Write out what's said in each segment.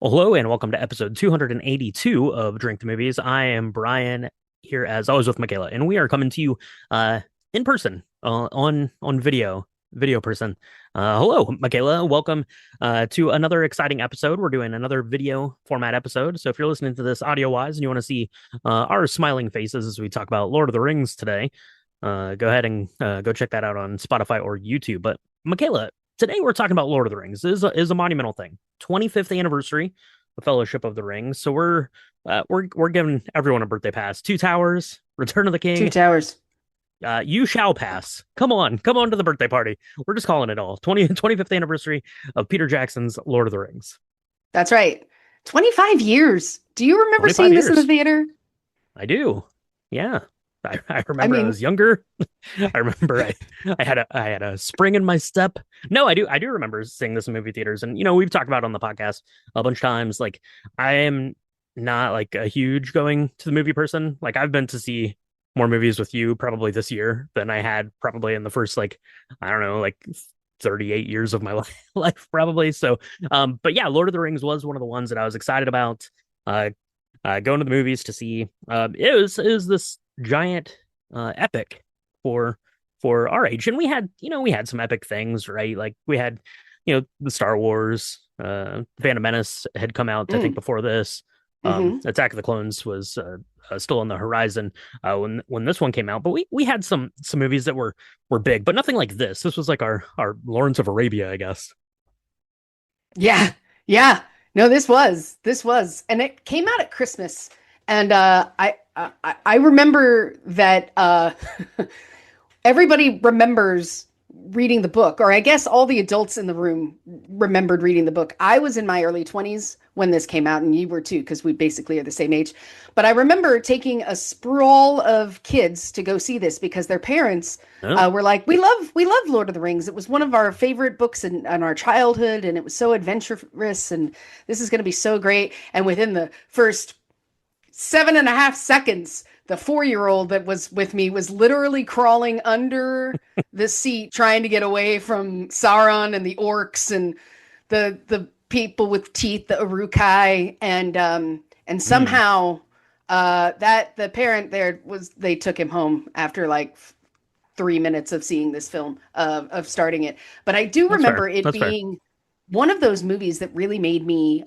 Hello and welcome to episode 282 of Drink the Movies. I am Brian here as always with Michaela, and we are coming to you in person on video person. Hello, Michaela. Welcome to another exciting episode. We're doing another video format episode. So if you're listening to this audio wise and you want to see our smiling faces as we talk about Lord of the Rings today, go ahead and go check that out on Spotify or YouTube. But Michaela, today we're talking about Lord of the Rings. This is a monumental thing. 25th anniversary, the Fellowship of the Ring. So we're giving everyone a birthday pass. Two Towers, Return of the Two King. Towers. You shall pass. Come on to the birthday party. We're just calling it all. 25th anniversary of Peter Jackson's Lord of the Rings. That's right. 25 years. Do you remember 25 seeing this in the years. theater? I do. Yeah. I I remember I mean, was younger. I remember I had a spring in my step. No, I do remember seeing this in movie theaters, and we've talked about it on the podcast a bunch of times. Like I am not like a huge going to the movie person. Like I've been to see more movies with you probably this year than I had probably in the first like I don't know like 38 years of my life probably. So but yeah, Lord of the Rings was one of the ones that I was excited about. Uh Going to the movies to see. It was this giant epic for our age, and we had some epic things, right? Like we had the Star Wars, Phantom Menace had come out I think mm, before this. hmm Attack of the Clones was still on the horizon when this one came out, but we had some movies that were big, but nothing like this. This was like our Lawrence of Arabia, I guess. Yeah. Yeah. No, this was, and it came out at Christmas. And I remember that everybody remembers reading the book, or I guess all the adults in the room remembered reading the book. I was in my early 20s when this came out, and you were too, because we basically are the same age. But I remember taking a sprawl of kids to go see this because their parents Oh, were like, "We love Lord of the Rings. It was one of our favorite books in our childhood, and it was so adventurous, and this is going to be so great." And within the first 7.5 seconds, the 4-year-old that was with me was literally crawling under the seat trying to get away from Sauron and the orcs and the people with teeth, the Urukai, and mm, somehow that the parent there was they took him home after like 3 minutes of seeing this film of starting it. But I do that's fair. remember it That's fair. being one of those movies that really made me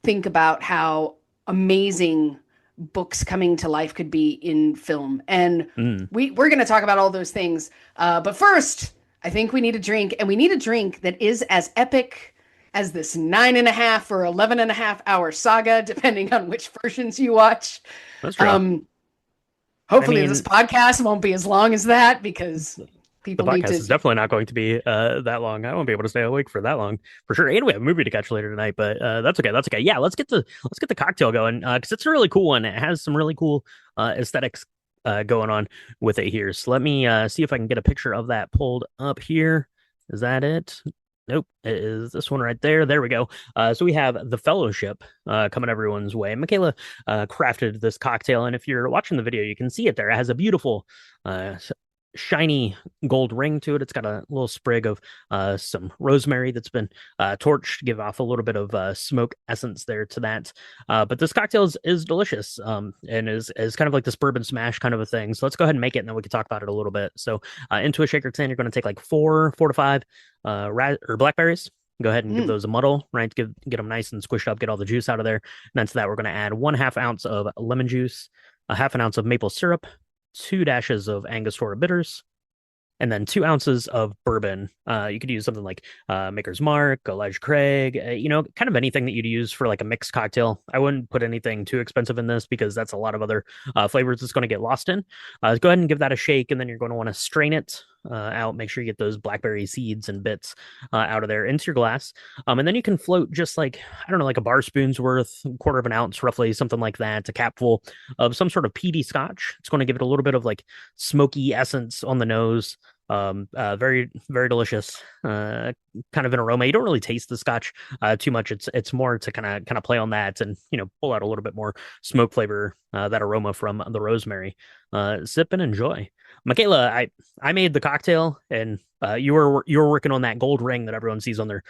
think about how amazing books coming to life could be in film. And Mm. we're going to talk about all those things. But first, I think we need a drink, and we need a drink that is as epic as this 9.5 or 11.5 hour saga, depending on which versions you watch. That's true. Um, I Hopefully, this mean, podcast won't be as long as that because the people need podcast to. is definitely not going to be that long. I won't be able to stay awake for that long for sure. And we have a movie to catch later tonight, but that's okay. That's okay. Yeah, let's get the cocktail going because it's a really cool one. It has some really cool aesthetics going on with it here. So let me see if I can get a picture of that pulled up here. Is that it? Nope, it is this one right there. There we go. So we have the Fellowship coming everyone's way. Michaela crafted this cocktail, and if you're watching the video, you can see it there. It has a beautiful shiny gold ring to it. It's got a little sprig of some rosemary that's been torched to give off a little bit of smoke essence there to that. But this cocktail is delicious and is kind of like this bourbon smash kind of a thing. So let's go ahead and make it, and then we can talk about it a little bit. So into a shaker tin, you're going to take like four to five or blackberries. Go ahead and give Mm, those a muddle, right? Get them nice and squished up, get all the juice out of there. And then to that, we're going to add 1/2 ounce of lemon juice, a 1/2 ounce of maple syrup, 2 dashes of Angostura bitters, and then 2 ounces of bourbon. You could use something like Maker's Mark, Elijah Craig, kind of anything that you'd use for like a mixed cocktail. I wouldn't put anything too expensive in this because that's a lot of other flavors it's going to get lost in. Go ahead and give that a shake, and then you're going to want to strain it out. Make sure you get those blackberry seeds and bits out of there into your glass. And then you can float just like, I don't know, like a bar spoon's worth, 1/4 ounce, roughly, something like that, a capful of some sort of peaty scotch. It's going to give it a little bit of like smoky essence on the nose Very very delicious. Kind of an aroma. You don't really taste the scotch too much. It's more to kind of play on that and pull out a little bit more smoke flavor, that aroma from the rosemary. Sip and enjoy. Michaela, I made the cocktail, and you were working on that gold ring that everyone sees on their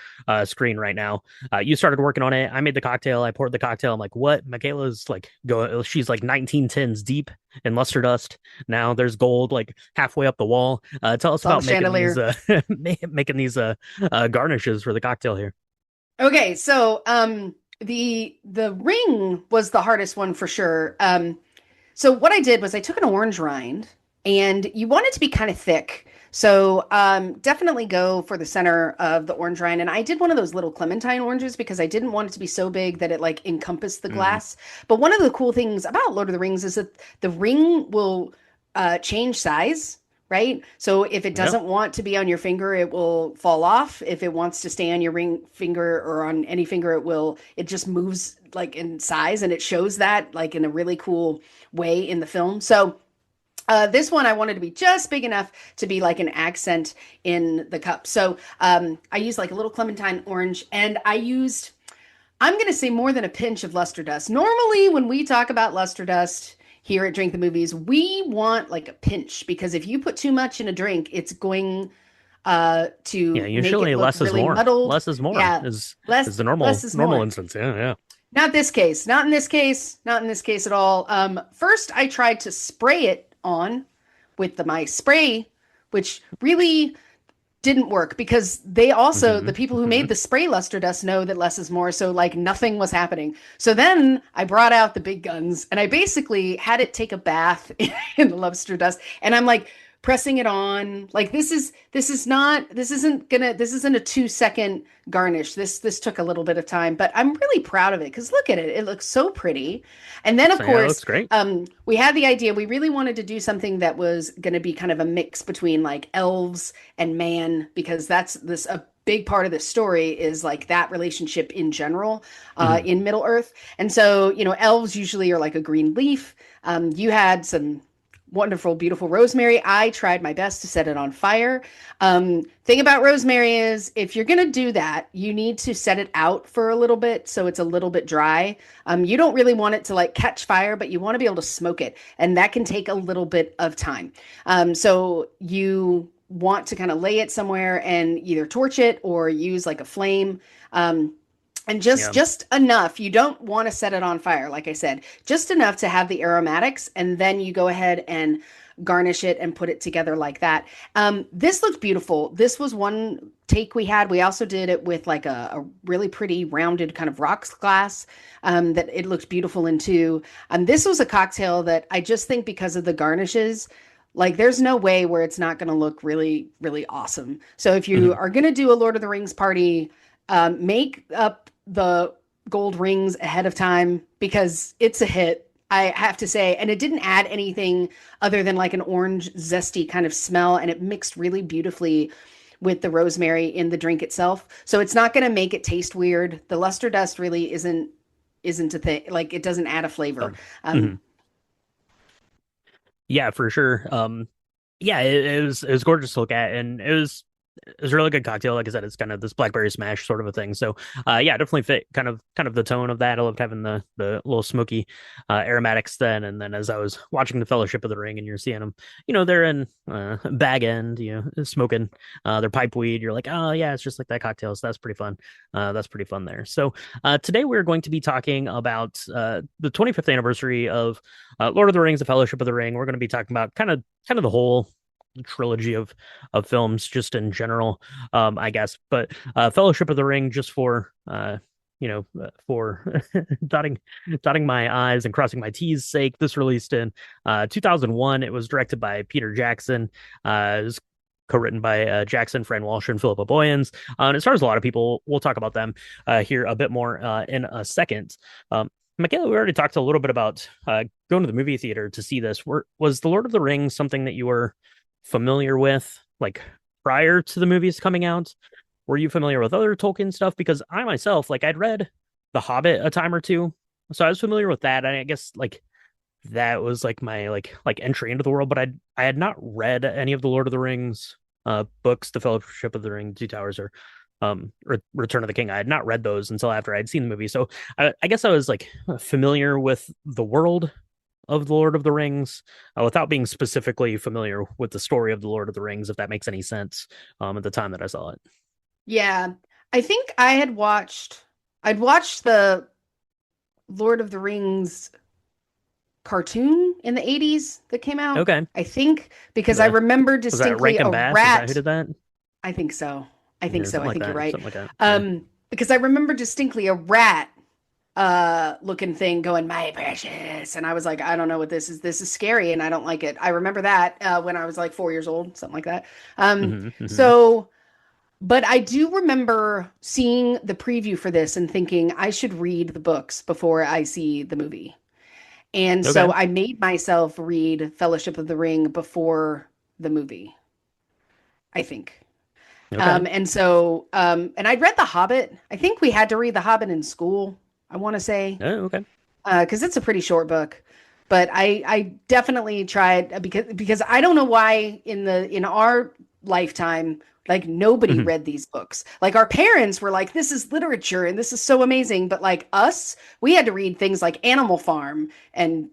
screen right now. You started working on it. I made the cocktail. I poured the cocktail. I'm like, what? Michaela's like going. She's like 1910s deep in luster dust. Now there's gold like halfway up the wall. Tell us It's all the about making these chandelier. making these garnishes for the cocktail here. Okay, so the ring was the hardest one for sure. So what I did was I took an orange rind, and you want it to be kind of thick. So definitely go for the center of the orange rind. And I did one of those little clementine oranges because I didn't want it to be so big that it like encompassed the Mm, glass. But one of the cool things about Lord of the Rings is that the ring will change size. Right? So if it yeah, doesn't want to be on your finger, it will fall off. If it wants to stay on your ring finger or on any finger, it just moves like in size, and it shows that like in a really cool way in the film. So this one I wanted to be just big enough to be like an accent in the cup. So I used like a little clementine orange, and I'm going to say more than a pinch of luster dust. Normally, when we talk about luster dust here at Drink the Movies, we want like a pinch because if you put too much in a drink, it's going yeah. to make it Usually look less is really more. muddled. Less is more Yeah, is the less normal is normal more. instance. Yeah, yeah. Not this case. Not in this case. Not in this case at all. First, I tried to spray it on with my spray, which really didn't work because they also, Hmm, the people who hmm. made the spray luster dust know that less is more. So, like, nothing was happening. So then I brought out the big guns, and I basically had it take a bath in the luster dust. And I'm like, pressing it on like this isn't a 2 second garnish. This took a little bit of time, but I'm really proud of it because look at it, it looks so pretty. And then of So yeah, it course looks great. we had the idea, we really wanted to do something that was going to be kind of a mix between like elves and man, because that's this a big part of the story is like that relationship in general Hmm. in Middle Earth. And so elves usually are like a green leaf. You had some wonderful, beautiful rosemary. I tried my best to set it on fire. Thing about rosemary is if you're going to do that, you need to set it out for a little bit so it's a little bit dry. You don't really want it to like catch fire, but you want to be able to smoke it. And that can take a little bit of time. So you want to kind of lay it somewhere and either torch it or use like a flame. And Yeah. just enough. You don't want to set it on fire, like I said, just enough to have the aromatics, and then you go ahead and garnish it and put it together like that. This looked beautiful. This was one take we had. We also did it with like a really pretty rounded kind of rocks glass that it looked beautiful in too. This was a cocktail that I just think because of the garnishes, like there's no way where it's not going to look really, really awesome. So if you Hmm. are going to do a Lord of the Rings party, make up the gold rings ahead of time because it's a hit. I have to say, and it didn't add anything other than like an orange zesty kind of smell, and it mixed really beautifully with the rosemary in the drink itself. So it's not going to make it taste weird. The luster dust really isn't a thing. Like it doesn't add a flavor. Um, Um, mhm. Yeah, for sure. Yeah, it was gorgeous to look at, and it was a really good cocktail. Like I said, it's kind of this blackberry smash sort of a thing. So, yeah, definitely fit kind of the tone of that. I loved having the little smoky aromatics then, and then as I was watching the Fellowship of the Ring, and you're seeing them, they're in Bag End, smoking their pipe weed. You're like, oh yeah, it's just like that cocktail. So that's pretty fun. That's pretty fun there. So, today we're going to be talking about the 25th anniversary of Lord of the Rings, The Fellowship of the Ring. We're going to be talking about kind of the whole trilogy of films just in general, I guess. But Fellowship of the Ring, just for dotting my i's and crossing my t's sake, this released in 2001. It was directed by Peter Jackson. It was co-written by Jackson, Fran Walsh, and Philippa Boyens. And it stars a lot of people. We'll talk about them here a bit more in a second. Michaela, we already talked a little bit about going to the movie theater to see this. Was The Lord of the Rings something that you were familiar with, like prior to the movies coming out? Were you familiar with other Tolkien stuff? Because I myself, like, I'd read The Hobbit a time or two, so I was familiar with that. And I guess like that was like my like entry into the world, but I had not read any of the Lord of the Rings books, The Fellowship of the Ring, Two Towers, or Return of the King. I had not read those until after I'd seen the movie, so I guess I was like familiar with the world of the Lord of the Rings, without being specifically familiar with the story of the Lord of the Rings, if that makes any sense. At the time that I saw it. Yeah. I think I'd watched the Lord of the Rings cartoon in the 80s that came out. Okay, I think because I the remember was that distinctly Rankin a Bass? Is that who rat. did that? I think so. I think Or so. something I like think you're that. right. Something like that. Yeah. Because I remember distinctly a rat looking thing going, my precious. And I was like, I don't know what this is. This is scary and I don't like it. I remember that when I was like 4 years old, something like that. Hmm. Hmm. So but I do remember seeing the preview for this and thinking I should read the books before I see the movie. And so Okay. I made myself read Fellowship of the Ring before the movie, I think. Okay. And I'd read The Hobbit. I think we had to read The Hobbit in school, I want to say, Oh, okay. because it's a pretty short book. But I definitely tried because I don't know why in our lifetime like nobody Hmm. read these books. Like our parents were like, this is literature and this is so amazing. But like us, we had to read things like Animal Farm and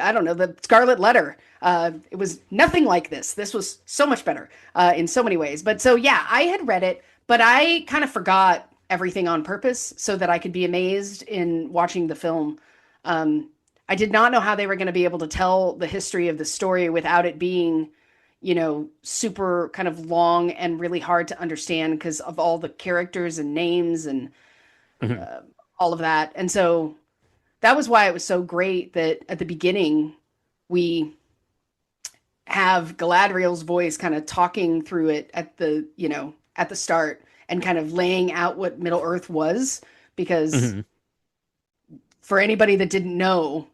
I don't know, the Scarlet Letter. It was nothing like this. This was so much better in so many ways. But so, yeah, I had read it, but I kind of forgot everything on purpose so that I could be amazed in watching the film. Um, I did not know how they were going to be able to tell the history of the story without it being, super kind of long and really hard to understand because of all the characters and names and Hmm. all of that. And so that was why it was so great that at the beginning we have Galadriel's voice kind of talking through it at the start and kind of laying out what Middle Earth was because Hmm. for anybody that didn't know,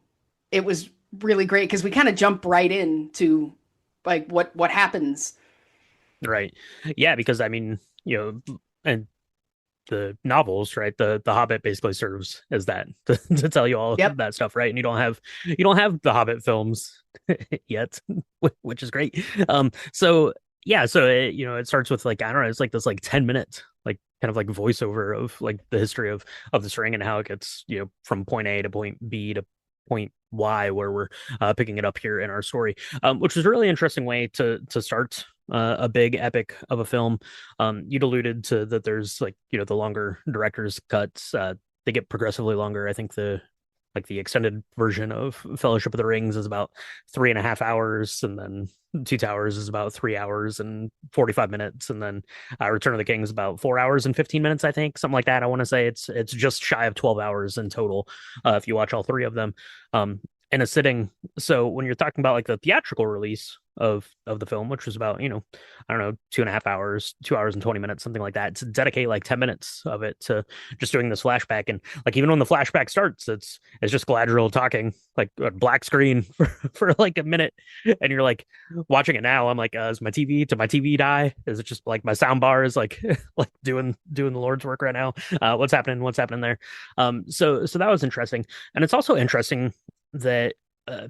it was really great because we kind of jump right into like what happens. Right. Yeah, because I mean, and the novels, right? The Hobbit basically serves as that to tell you all Yep. that stuff, right? And you don't have the Hobbit films yet, which is great. So yeah, so it starts with like I don't know, it's like this like 10 minute like kind of like voiceover of like the history of this ring and how it gets from point A to point B to point Y, where we're picking it up here in our story, which was a really interesting way to start a big epic of a film. You'd alluded to that there's like the longer director's cuts. They get progressively longer. I think the extended version of Fellowship of the Rings is about 3.5 hours, and then Two Towers is about 3 hours and 45 minutes, and then Return of the King is about 4 hours and 15 minutes, I think, something like that. I want to say it's just shy of 12 hours in total, if you watch all three of them. Um, in a sitting. So when you're talking about like the theatrical release of the film, which was about, I don't know, 2.5 hours, 2 hours and 20 minutes, something like that, to dedicate like 10 minutes of it to just doing this flashback. And like even when the flashback starts, it's just Galadriel talking, like a black screen for like a minute. And you're like watching it now. I'm like, is my TV did my TV die? Is it just like my sound bar is like like doing the Lord's work right now? What's happening? What's happening there? So that was interesting. And it's also interesting that uh,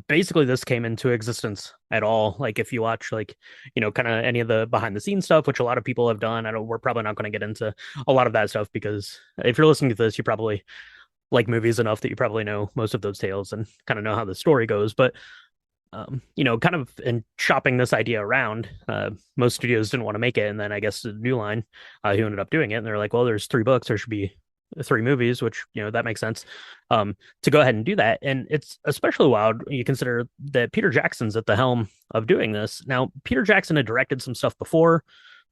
basically this came into existence at all. Like if you watch like kind of any of the behind the scenes stuff, which a lot of people have done, I don't we're probably not going to get into a lot of that stuff because if you're listening to this, you probably like movies enough that you probably know most of those tales and kind of know how the story goes. But kind of in shopping this idea around, most studios didn't want to make it, and then I guess the New Line, who ended up doing it, and they're like, well, there's three books, there should be three movies, which that makes sense, to go ahead and do that. And it's especially wild when you consider that Peter Jackson's at the helm of doing this. Now, Peter Jackson had directed some stuff before.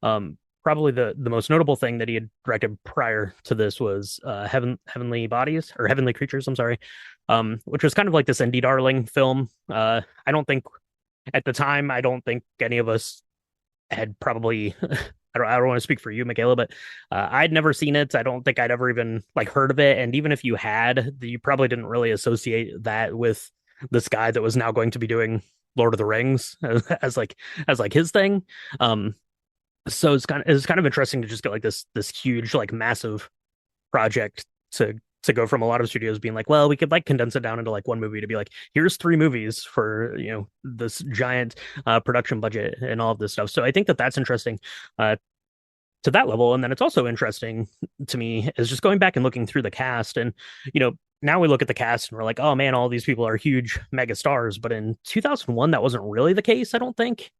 Probably the most notable thing that he had directed prior to this was Heavenly Bodies or Heavenly Creatures. I'm sorry, which was kind of like this indie darling film. I don't think at the time, I don't think any of us had probably. I don't want to speak for you, Michaela, but I'd never seen it. I don't think I'd ever even like heard of it. And even if you had, you probably didn't really associate that with this guy that was now going to be doing Lord of the Rings as like his thing. So it's kind of interesting to just get like this huge like massive project to to go from a lot of studios being like, well, we could like condense it down into like one movie to be like, here's three movies for this giant production budget and all of this stuff. So I think that that's interesting uh, to that level. And then it's also interesting to me is just going back and looking through the cast and now we look at the cast and we're like, oh man, all these people are huge mega stars. But in 2001, that wasn't really the case, I don't think.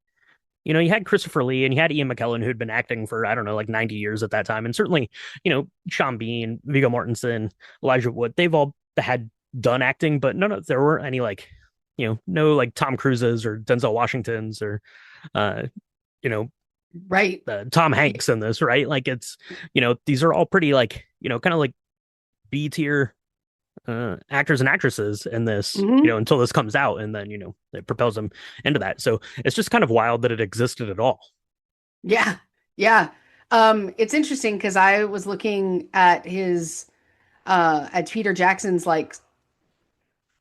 You had Christopher Lee and you had Ian McKellen, who'd been acting for, I don't know, like 90 years at that time. And certainly, Sean Bean, Viggo Mortensen, Elijah Wood, they've all had done acting, but there weren't any like, no like Tom Cruises or Denzel Washingtons or, you know, Right. Tom Hanks in this, right? Like it's, these are all pretty like, kind of like B tier actors and actresses in this, Hmm. until this comes out, and then it propels them into that. So it's just kind of wild that it existed at all. Yeah. Yeah. It's interesting because I was looking at his at Peter Jackson's like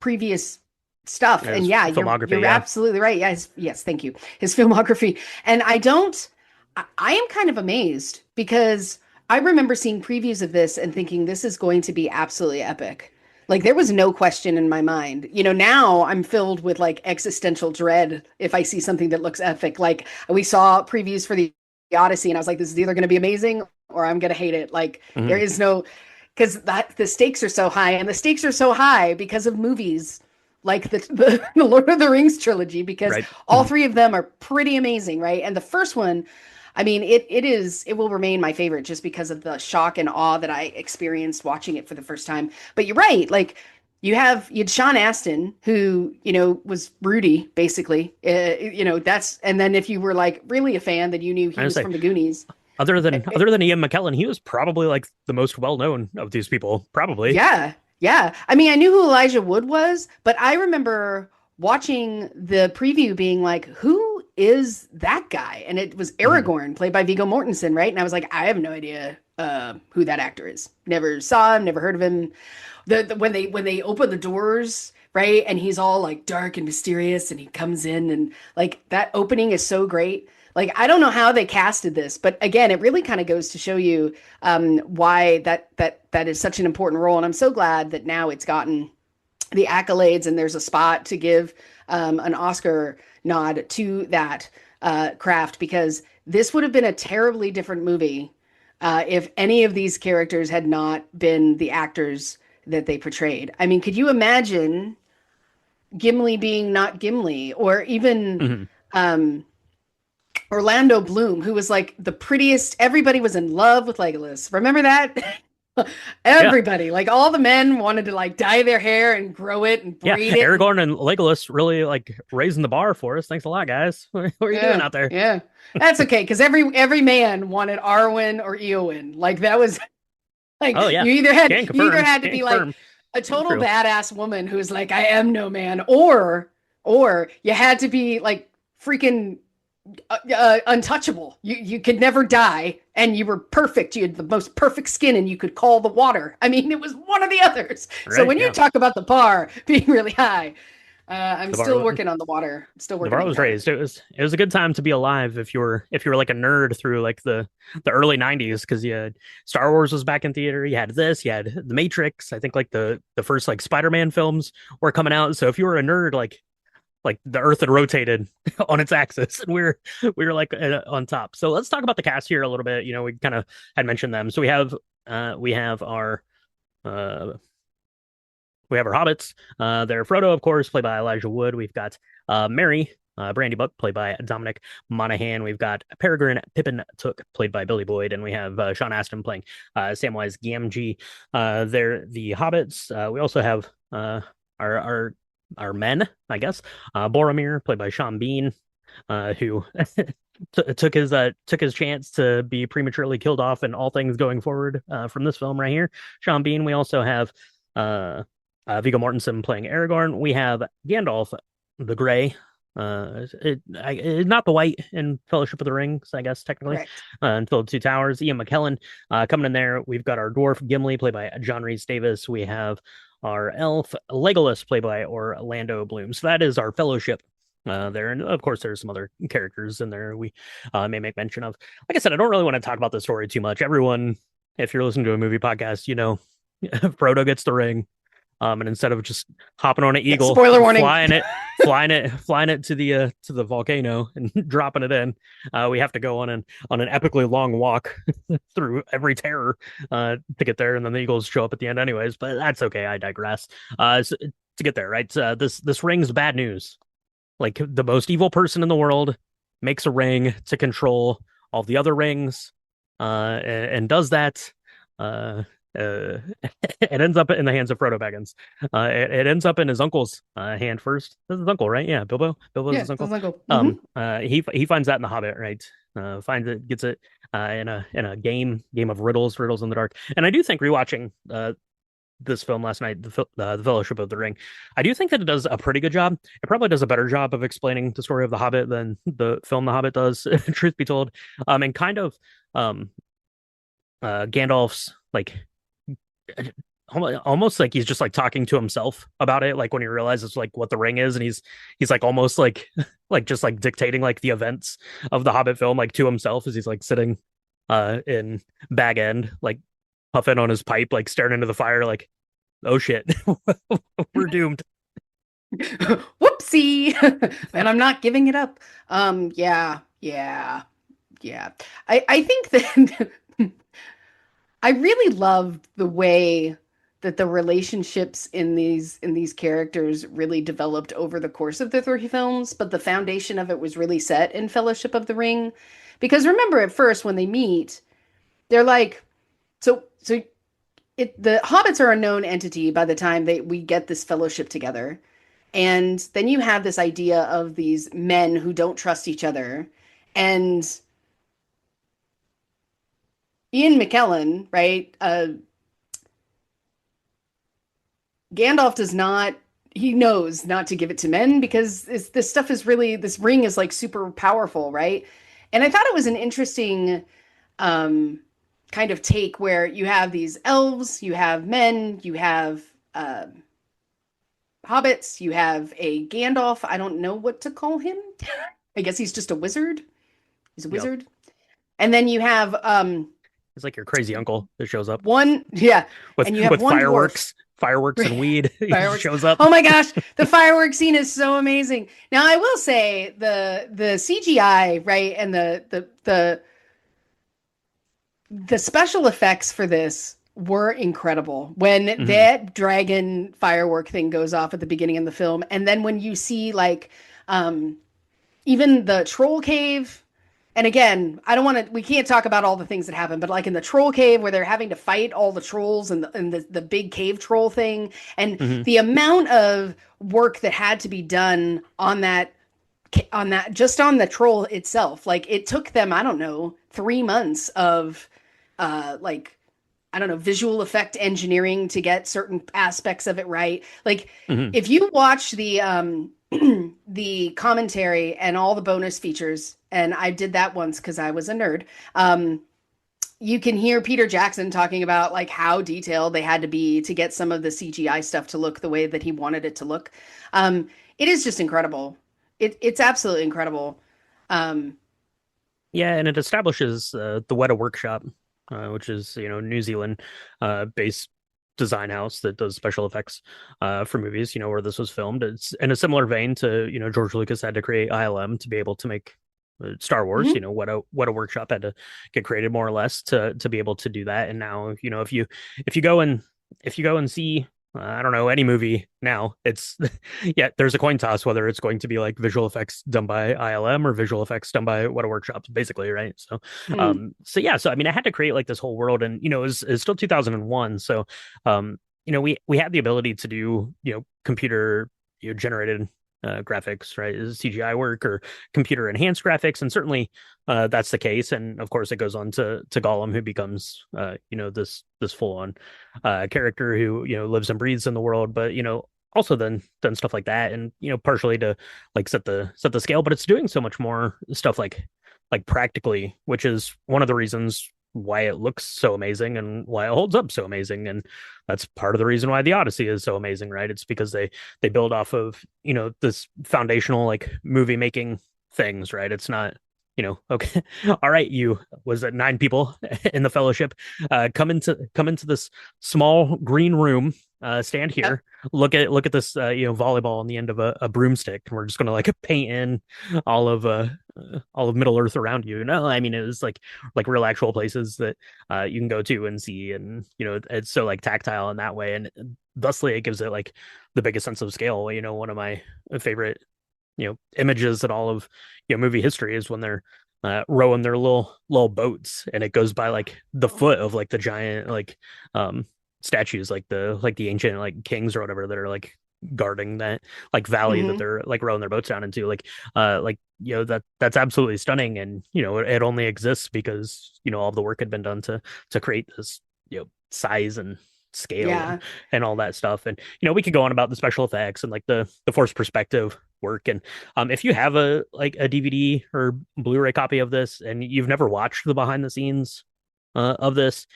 previous stuff, and As yeah, filmography, you're yeah. absolutely right. Yes, yes, thank you. His filmography, and I am kind of amazed because I remember seeing previews of this and thinking this is going to be absolutely epic. Like there was no question in my mind. Now I'm filled with like existential dread if I see something that looks epic. Like we saw previews for the Odyssey, and I was like, this is either going to be amazing or I'm going to hate it. Like there Hmm. is no because that the stakes are so high, and the stakes are so high because of movies like the Lord of the Rings trilogy, because Right. all three of them are pretty amazing, right? And the first one, I mean, it will remain my favorite just because of the shock and awe that I experienced watching it for the first time. But you're right, like you had Sean Astin, who was Rudy basically. That's, and then if you were like really a fan, then you knew I he would was say from the Goonies. other than Ian McKellen, he was probably like the most well known of these people, probably. Yeah, yeah. I mean, I knew who Elijah Wood was, but I remember watching the preview being like, who is that guy? And it was Hmm. Aragorn, played by Viggo Mortensen, right? And I was like, I have no idea who that actor is. Never saw him, never heard of him. When they open the doors, right? And he's all like dark and mysterious and he comes in, and like that opening is so great. Like I don't know how they casted this, but again, it really kind of goes to show you why that is such an important role. And I'm so glad that now it's gotten the accolades and there's a spot to give an Oscar nod to that craft, because this would have been a terribly different movie if any of these characters had not been the actors that they portrayed. I mean, could you imagine Gimli being not Gimli, or even Hmm. um, Orlando Bloom, who was like the prettiest? Everybody was in love with Legolas. Remember that? Yeah. Everybody, like all the men wanted to like dye their hair and grow it and Yeah. braid it. And Aragorn and Legolas really like raising the bar for us. Thanks a lot, guys. What are you doing yeah, out there? yeah. That's okay, because every man wanted Arwen or Eowyn. Like that was like Oh yeah. you either had to Can be like confirm. a total True. badass woman who's like, I am no man, or you had to be like freaking untouchable. You could never die, and you were perfect. You had the most perfect skin, and you could call the water. I mean, it was one of the others. So Right. when you Yeah. talk about the bar being really high, I'm The still bar working on the water. I'm still the working bar on the was water. raised. It was a good time to be alive if you were like a nerd through like the early 90s, because you had Star Wars was back in theater, you had this, you had The Matrix. I think like the first like Spider-Man films were coming out. So if you were a nerd, like the earth had rotated on its axis and we were like on top. So let's talk about the cast here a little bit. We kind of had mentioned them. So we have uh our hobbits. They're Frodo, of course, played by Elijah Wood. We've got Mary, Brandy Buck, played by Dominic Monaghan. We've got Peregrine Pippin Took, played by Billy Boyd, and we have Sean Astin playing Samwise Gamgee. They're the hobbits. We also have our men, I guess. Boromir, played by Sean Bean, who took his chance to be prematurely killed off in all things going forward from this film right here. Sean Bean. We also have uh, Viggo Mortensen playing Aragorn. We have Gandalf the Grey. Not the White in Fellowship of the Rings, I guess technically. Correct. Until the Two Towers. Ian McKellen coming in there. We've got our dwarf Gimli, played by John Rhys Davis. We have our elf Legolas, played by Orlando Bloom. So that is our Fellowship there. And of course, there's some other characters in there we may make mention of. Like I said, I don't really want to talk about the story too much. Everyone, if you're listening to a movie podcast, Frodo gets the ring. And instead of just hopping on an Yeah, eagle spoiler and warning. flying it to the volcano and dropping it in, we have to go on an epically long walk through every terror to get there, and then the eagles show up at the end, anyways. But that's okay. I digress. So, to get there, right? This ring's bad news. Like the most evil person in the world makes a ring to control all the other rings, and does that. Uh, uh, it ends up in the hands of Frodo Baggins. It ends up in his uncle's hand first. This is his uncle, right? Yeah, Bilbo. Bilbo's Yeah, his uncle. doesn't go. Mm-hmm. He finds that in the Hobbit, right? Finds it, gets it in a game of riddles in the dark. And I do think rewatching this film last night, the Fellowship of the Ring, I do think that it does a pretty good job. It probably does a better job of explaining the story of the Hobbit than the film The Hobbit does, truth be told. And kind of um Gandalf's like almost like he's just like talking to himself about it, like when he realizes like what the ring is, and he's like almost like like just like dictating like the events of the Hobbit film like to himself as he's like sitting in Bag End, like puffing on his pipe, like staring into the fire, like, oh shit, we're doomed. Whoopsie. And I'm not giving it up. Yeah, yeah, yeah. I think that I really loved the way that the relationships in these characters really developed over the course of the three films, but the foundation of it was really set in Fellowship of the Ring. Because remember at first when they meet, they're like, so the hobbits are a known entity by the time they we get this fellowship together. And then you have this idea of these men who don't trust each other. And Ian McKellen, right? Gandalf does not, he knows not to give it to men because this stuff is really, this ring is like super powerful, right? And I thought it was an interesting um, kind of take where you have these elves, you have men, you have uh, hobbits, you have a Gandalf. I don't know what to call him. I guess he's just a wizard. He's a Yep. wizard. And then you have It's like your crazy uncle that shows up one, yeah, and you have with one dwarf. fireworks and weed. He just Fireworks. shows up. Oh my gosh, the fireworks scene is so amazing. Now I will say the CGI, right, and the special effects for this were incredible. When Hmm. that dragon firework thing goes off at the beginning of the film, and then when you see like um even the troll cave. And again, I don't want to, we can't talk about all the things that happen, but like in the troll cave where they're having to fight all the trolls and the big cave troll thing, and Hmm. the amount of work that had to be done on that, just on the troll itself. Like it took them, I don't know, 3 months of, like, I don't know, visual effect engineering to get certain aspects of it right. Like Hmm. if you watch the, the commentary and all the bonus features, and I did that once because I was a nerd. You can hear Peter Jackson talking about like how detailed they had to be to get some of the CGI stuff to look the way that he wanted it to look. It is just incredible. It's absolutely incredible. Um, Yeah, and it establishes the Weta Workshop, which is New Zealand based design house that does special effects for movies. Where this was filmed. It's in a similar vein to George Lucas had to create ILM to be able to make Star Wars. mhm. Weta Workshop had to get created more or less to be able to do that. And now if you go and if you go and see I don't know, any movie now, it's yeah, there's a coin toss whether it's going to be like visual effects done by ILM or visual effects done by Weta Workshops, basically, right? Mm. So yeah, so I mean, I had to create like this whole world, and it's still 2001, so we had the ability to do computer generated graphics, right? CGI work or computer enhanced graphics, and certainly that's the case. And of course, it goes on to Gollum, who becomes this full on character who lives and breathes in the world, but also then done stuff like that, and partially to like set the scale, but it's doing so much more stuff like practically, which is one of the reasons why it looks so amazing and why it holds up so amazing. And that's part of the reason why the Odyssey is so amazing, right? It's because they build off of this foundational like movie making things, right? It's not okay, all right, you was it 9 people in the fellowship, come into this small green room, stand Yep. here, look at this, volleyball on the end of a broomstick, and we're just gonna like paint in all of uh all of Middle Earth around you. No, I mean it was like real actual places that you can go to and see, and it's so like tactile in that way, and thusly it gives it like the biggest sense of scale. One of my favorite images in all of movie history is when they're rowing their little boats, and it goes by like the foot of like the giant like statues, like the ancient like kings or whatever that are like guarding that like valley that Hmm. they're like rowing their boats down into, like that's absolutely stunning, and it only exists because all of the work had been done to create this size and scale and Yeah. all that stuff. And we could go on about the special effects and like the forced perspective work. And if you have a DVD or Blu-ray copy of this and you've never watched the behind the scenes of this,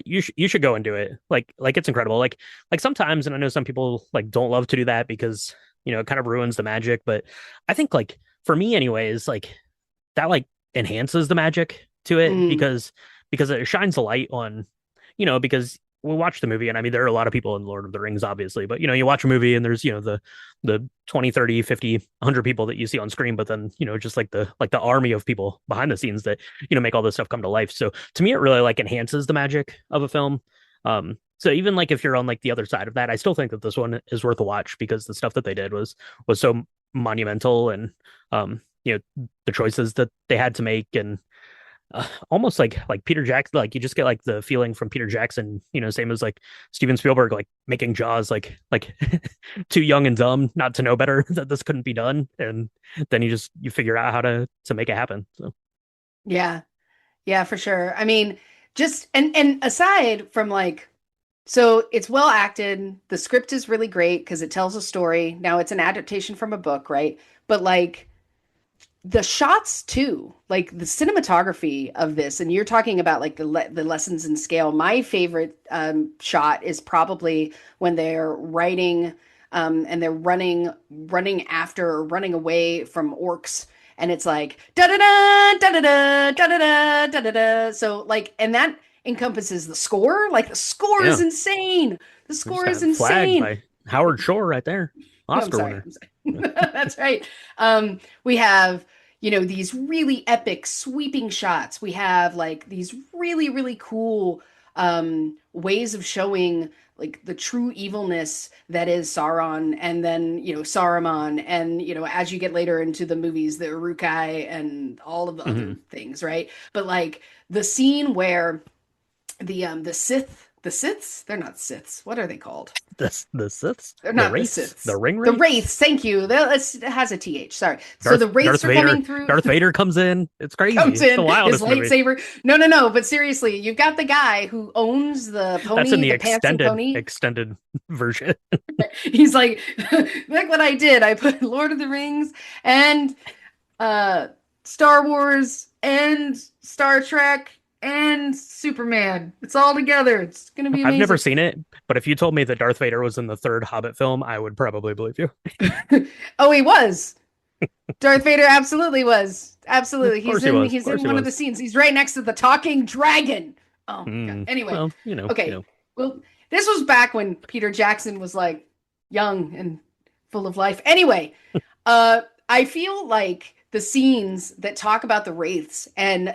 you should go and do it. Like it's incredible. Like sometimes, and I know some people like don't love to do that because it kind of ruins the magic. But I think like for me, anyways, like that like enhances the magic to it Mm. because it shines a light on because we watch the movie, and I mean there are a lot of people in Lord of the Rings obviously, but you watch a movie and there's the 20, 30, 50, 100 people that you see on screen, but then just like the army of people behind the scenes that make all this stuff come to life. So to me it really like enhances the magic of a film. So even like if you're on like the other side of that, I still think that this one is worth a watch because the stuff that they did was so monumental, and the choices that they had to make, and almost like Peter Jackson, like you just get like the feeling from Peter Jackson, same as like Steven Spielberg, like making Jaws, like too young and dumb not to know better that this couldn't be done, and then you figure out how to make it happen. So Yeah. Yeah, for sure. I mean, just and aside from like, so it's well acted. The script is really great because it tells a story. Now it's an adaptation from a book, right? But like the shots too, like the cinematography of this, and you're talking about like the lessons in scale. My favorite shot is probably when they're writing and they're running after or running away from orcs, and it's like da da da da da da da da da da da. So like, and that encompasses the score. Like the score is yeah, insane. The we just score is got flagged insane. by Howard Shore right there, I'm Oscar sorry. winner. I'm sorry. That's right. We have, these really epic sweeping shots. We have like these really, really cool ways of showing like the true evilness that is Sauron, and then, Saruman, and, as you get later into the movies, the Uruk-hai and all of the other Hmm. things, right? But like the scene where the Siths, they're not Siths. What are they called? The Siths, They're the not the Wraiths, the Siths. Ring The Wraiths. Wraiths. Thank you. It has a th. Sorry. So Darth the Wraiths Darth are Vader coming through. Darth Vader comes in. It's crazy. Comes It's the in his wildest movie. lightsaber. No, no, no. But seriously, you've got the guy who owns the That's in pony, the the pantsing extended pony. extended version. He's like, look what I did. I put Lord of the Rings and uh Star Wars and Star Trek and Superman. It's all together. It's gonna be I've never amazing. seen it, but if you told me that Darth Vader was in the third Hobbit film, I would probably believe you. Oh, he was. Darth Vader absolutely was. Of Absolutely. course he was. Of He's course in he one of the was. scenes. He's right next to the talking dragon. Oh my God. Anyway, Well, okay. Well, this was back when Peter Jackson was like young and full of life. Anyway, I feel like the scenes that talk about the wraiths, and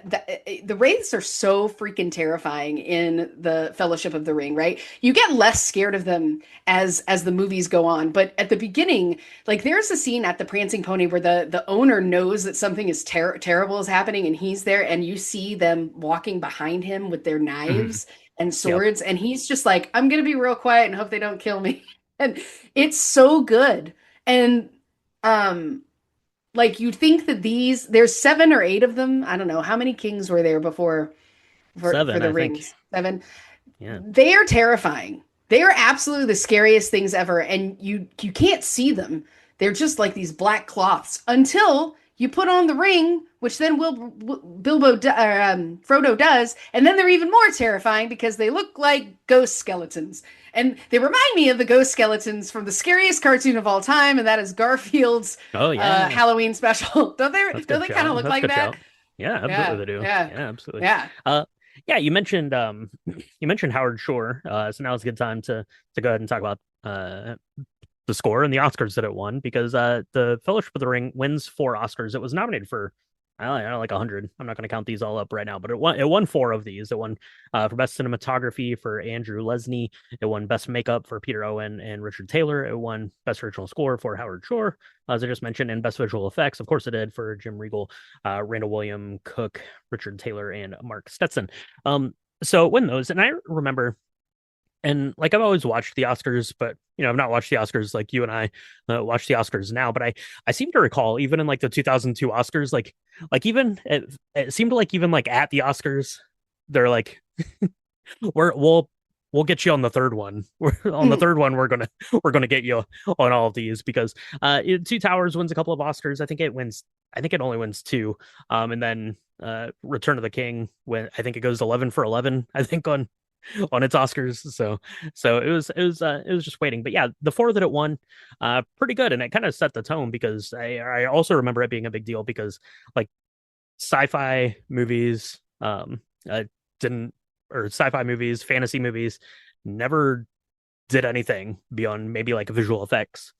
the wraiths are so freaking terrifying in the Fellowship of the Ring, right? You get less scared of them as the movies go on, but at the beginning, like there's a scene at the Prancing Pony where the owner knows that something is terrible is happening, and he's there, and you see them walking behind him with their Mhm. knives and Yep. swords, and he's just like, I'm gonna be real quiet and hope they don't kill me. And it's so good. And um like you'd think that there's 7 or 8 of them. I don't know how many kings were there before for Seven, the I think. rings. 7. Yeah. They are terrifying. They are absolutely the scariest things ever, and you can't see them. They're just like these black cloths until you put on the ring, which then Frodo does, and then they're even more terrifying because they look like ghost skeletons. And they remind me of the ghost skeletons from the scariest cartoon of all time, and that is Garfield's Oh yeah. Halloween special. Don't That's a they? Don't good they kind of shout. look That's a like good that? shout. Yeah, absolutely Yeah, they do. yeah, Yeah, absolutely. yeah. Uh yeah, you mentioned Howard Shore. So now it's a good time to go ahead and talk about the score and the Oscars that it won because the Fellowship of the Ring wins 4 Oscars. It was nominated for I don't know, like 100. I'm not going to count these all up right now, but it won 4 of these. It won for best cinematography for Andrew Lesnie. It won best makeup for Peter Owen and Richard Taylor. It won best original score for Howard Shore, as I just mentioned, and best visual effects. Of course, it did for Jim Regal, Randall William Cook, Richard Taylor, and Mark Stetson. So it won those, and I remember and like I've always watched the Oscars, but I've not watched the Oscars like you and I watch the Oscars now. But I seem to recall even in like the 2002 Oscars, like even it seemed like even like at the Oscars, they're like we'll get you on the third one. On the third one, we're gonna get you on all of these because Two Towers wins a couple of Oscars. I think it wins. I think it only wins two. And then Return of the King when I think it goes 11 for 11. I think on its Oscars. So it was just waiting. But yeah, the 4 that it won, pretty good, and it kind of set the tone because I also remember it being a big deal because like sci-fi movies, didn't or sci-fi movies, fantasy movies, never did anything beyond maybe like visual effects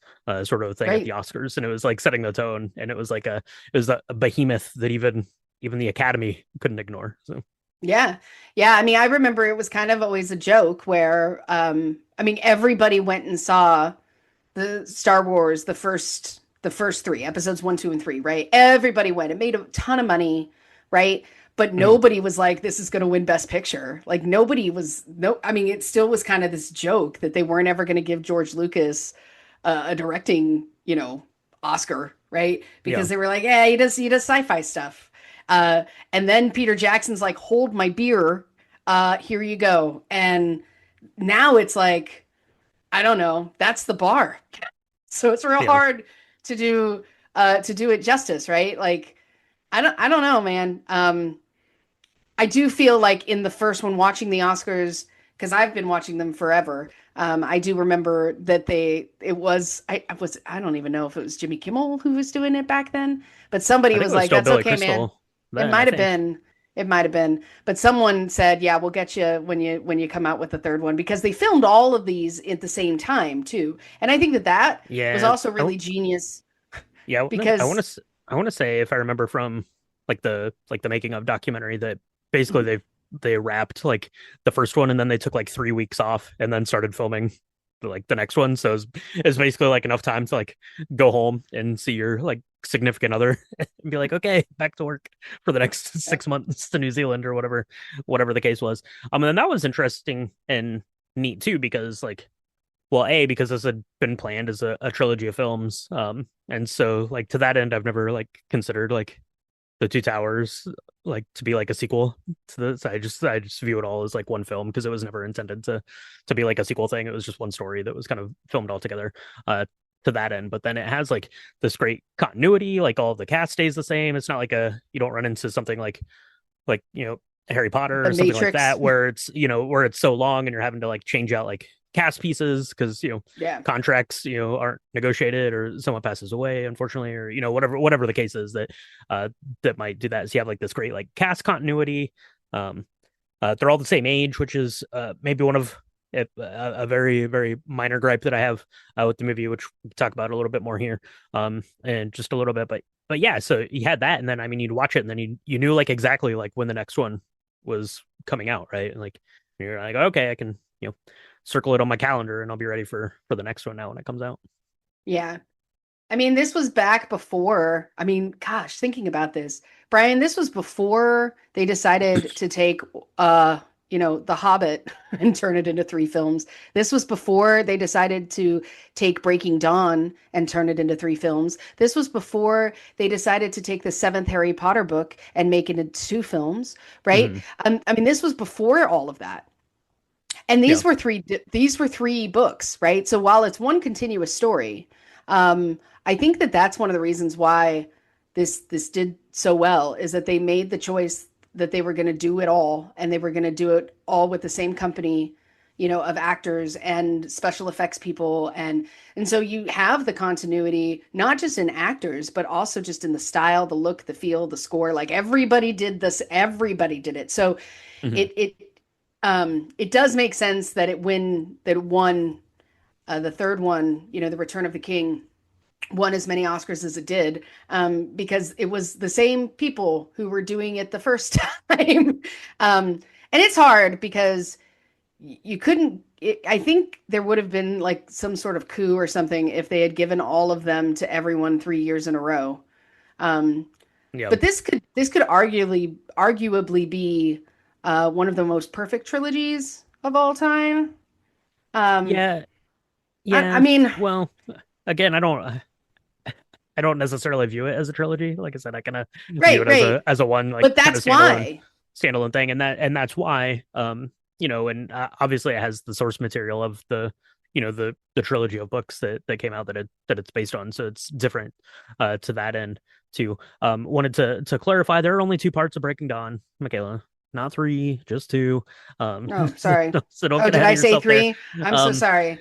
sort of thing at the Right. Oscars, and it was like setting the tone, and it was a behemoth that even the Academy couldn't ignore. So Yeah. Yeah. I mean, I remember it was kind of always a joke where, I mean, everybody went and saw the Star Wars, the first three episodes, one, two, and three, right? Everybody went. It made a ton of money, right? But mhm. nobody was like, this is going to win Best Picture. Like nobody was, no, I mean, it still was kind of this joke that they weren't ever going to give George Lucas a directing, Oscar, right? Yeah, Because they were like, yeah, he does sci-fi stuff. Uh, and then Peter Jackson's like, hold my beer, here you go. And now it's like, I don't know, that's the bar. So it's real yeah. hard to do it justice, right? Like I don't know, man. I do feel like in the first one watching the Oscars, because I've been watching them forever. I do remember that I don't even know if it was Jimmy Kimmel who was doing it back then, but somebody I think was it was like, still "That's Billy okay, man." Crystal It then, I might have think. been. It might have been, but someone said, "Yeah, we'll get you when you come out with the third one," because they filmed all of these at the same time too. And I think that was Yeah, also really genius yeah. I want because to I want to say if I remember from like the making of documentary that basically they wrapped like the first one and then they took like 3 weeks off and then started filming like the next one. So it's basically like enough time to like go home and see your like significant other and be like, okay, back to work for the next 6 months to New Zealand or whatever the case was. And then that was interesting and neat too because like well, because this had been planned as a trilogy of films. And so like to that end, I've never like considered like the Two Towers like to be like a sequel to this. I just view it all as like one film because it was never intended to be like a sequel thing. It was just one story that was kind of filmed all together to that end. But then it has like this great continuity, like all of the cast stays the same. It's not like you don't run into something like Harry Potter The or something like Matrix. that where it's so long and you're having to like change out like cast pieces because Yeah. contracts aren't negotiated or someone passes away unfortunately or whatever the case is that might do that. So you have like this great like cast continuity. um they're all the same age, which is maybe one of a very very minor gripe that I have with the movie, which we can talk about a little bit more here, and just a little bit. But yeah, so you had that, and then I mean, you'd watch it, and then you knew like exactly like when the next one was coming out, right? And like you're like, okay, I can circle it on my calendar, and I'll be ready for the next one now when it comes out. Yeah. I mean, this was back before. I mean, gosh, thinking about this, Brian, this was before they decided to take, The Hobbit and turn it into three films. This was before they decided to take Breaking Dawn and turn it into three films. This was before they decided to take the seventh Harry Potter book and make it into two films, right? Hmm. I mean, this was before all of that. And Yeah, these were three books, right? So while it's one continuous story, I think that that's one of the reasons why this did so well is that they made the choice that they were going to do it all and they were going to do it all with the same company, of actors and special effects people, and so you have the continuity not just in actors but also just in the style, the look, the feel, the score. Like everybody did this, everybody did it. So Hmm. it does make sense that it won the third one, the Return of the King, won as many Oscars as it did, because it was the same people who were doing it the first time. And it's hard because you couldn't. I think there would have been like some sort of coup or something if they had given all of them to everyone 3 years in a row. Um, Yeah. but this could arguably be one of the most perfect trilogies of all time. Um, Yeah. I Yeah. mean, Well, again, I don't necessarily view it as a trilogy. Like I said, I kind of view right, it right. as a one like But kind of that's why. standalone thing, and that's why and obviously it has the source material of the trilogy of books that came out that it's based on, so it's different to that end too. Wanted to clarify there are only two parts of Breaking Dawn, Michaela, not three, just two. Oh, sorry. So don't Oh, get did ahead I of say yourself there. three? I'm so Um, sorry.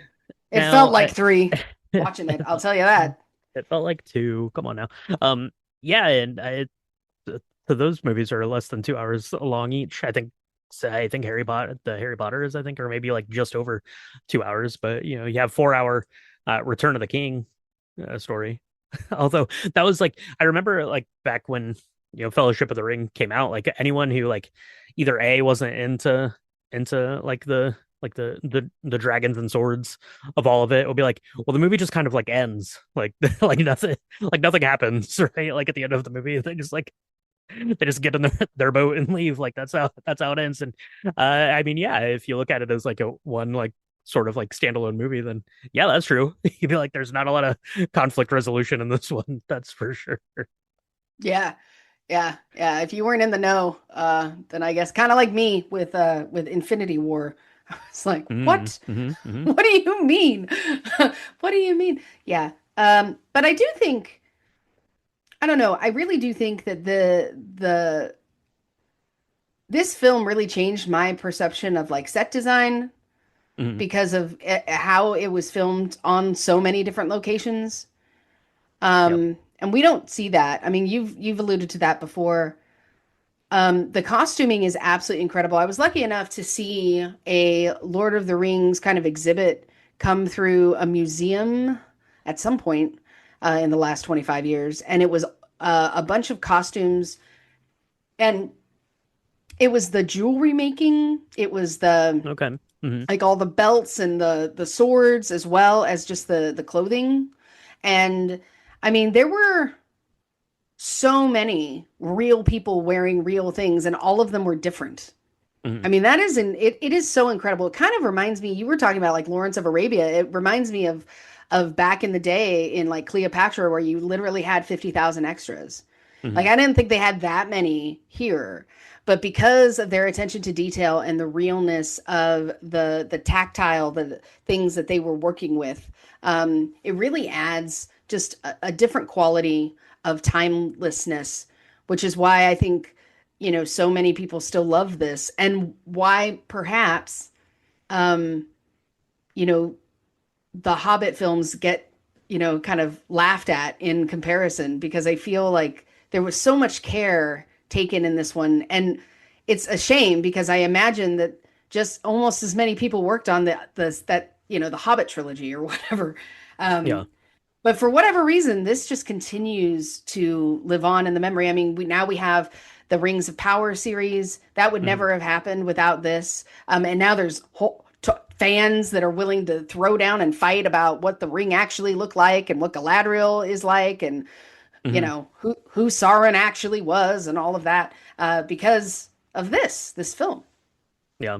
It felt now like three I watching it. I'll tell you that. it felt like two. Come on now. Yeah, and so those movies are less than 2 hours long each. I think Harry Potter is, I think, or maybe like just over 2 hours. But you have 4 hour Return of the King story. Although that was like I remember like back when Fellowship of the Ring came out, like anyone who like either A wasn't into like the dragons and swords of all of it would be like, well, the movie just kind of like ends like nothing happens, right? Like at the end of the movie, they just get in their boat and leave. Like that's how it ends. And I mean, yeah, if you look at it as like a one like sort of like standalone movie, then yeah, that's true. You'd be like, there's not a lot of conflict resolution in this one. That's for sure. Yeah. Yeah. Yeah. If you weren't in the know, then I guess kind of like me with Infinity War. It's like, Mm, what? hmm, hmm. What do you mean? What do you mean? Yeah. But I do think, I don't know, I really do think that the this film really changed my perception of like set design Hmm. because of how it was filmed on so many different locations. Yep. And we don't see that. I mean, you've alluded to that before. The costuming is absolutely incredible. I was lucky enough to see a Lord of the Rings kind of exhibit come through a museum at some point in the last 25 years, and it was a bunch of costumes, and it was the jewelry making. It was the Okay. Hmm. like all the belts and the swords as well as just the clothing. And I mean, there were so many real people wearing real things, and all of them were different. Hmm. I mean, it is so incredible. It kind of reminds me, you were talking about like Lawrence of Arabia. It reminds me of back in the day in like Cleopatra where you literally had 50,000 extras. Like Hmm. I didn't think they had that many here, but because of their attention to detail and the realness of the tactile, the things that they were working with, it really adds just a different quality of timelessness, which is why I think so many people still love this, and why perhaps um, you know the Hobbit films get kind of laughed at in comparison, because I feel like there was so much care taken in this one, and it's a shame because I imagine that just almost as many people worked on the Hobbit trilogy or whatever. Yeah. Um, but for whatever reason, this just continues to live on in the memory. I mean, we have the Rings of Power series that would Hmm. never have happened without this. And now there's fans that are willing to throw down and fight about what the ring actually looked like and what Galadriel is like, and Hmm. who Sauron actually was, and all of that, because of this film. Yeah.